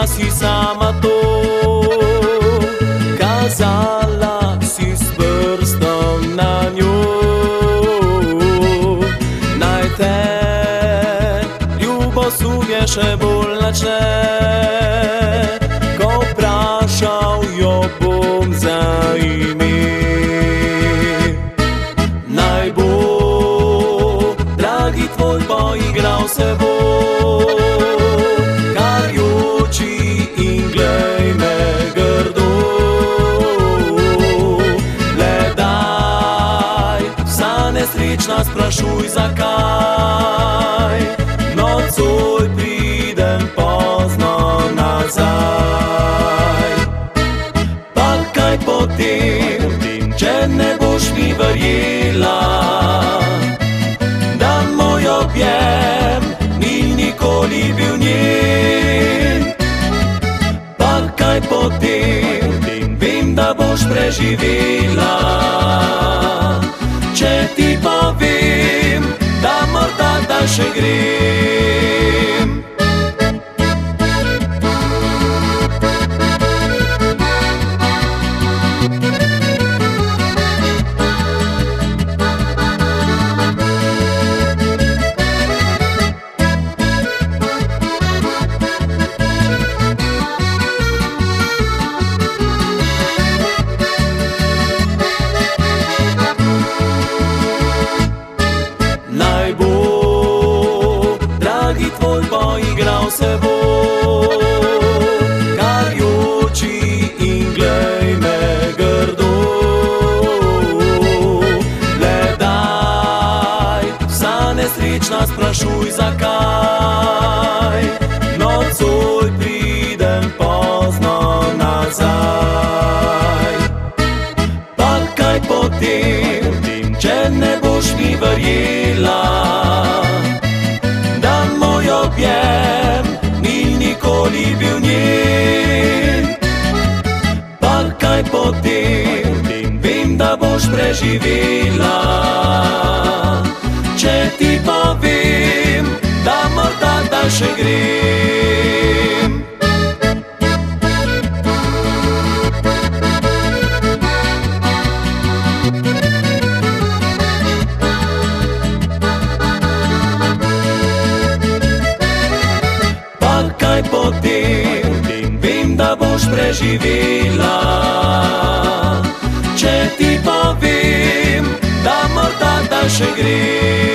si sama to. Kazala si s prstom na njo, naj te ljubosumje še bolj načne. Ko vprašal jo bom za ime, naj bo, dragi tvoj, poigral se bo. Kar joči in glej me grdo, le daj, vsa nesrečna sprašuj zakaj. Nocoj pridem pozno nazaj. Pa kaj potem, če ne boš mi verjela, da moj objem ni nikoli bil njen. Pa kaj potem, vem, da boš preživela, če ti povem, da morda da še grem. Naj bo, dragi tvoj, poigral se bo. Kar joči in glej me grdo, le daj, vsa nesrečna sprašuj zakaj. Nocoj pridem pozno nazaj. Pa kaj potem, če ne boš mi verjela, da moj objem ni nikoli bil njen. Pa kaj potem, vem, da boš preživela, če ti povem, da morda da še grem. Kaj potem, vem, da boš preživela, če ti povem, da morda da še grem.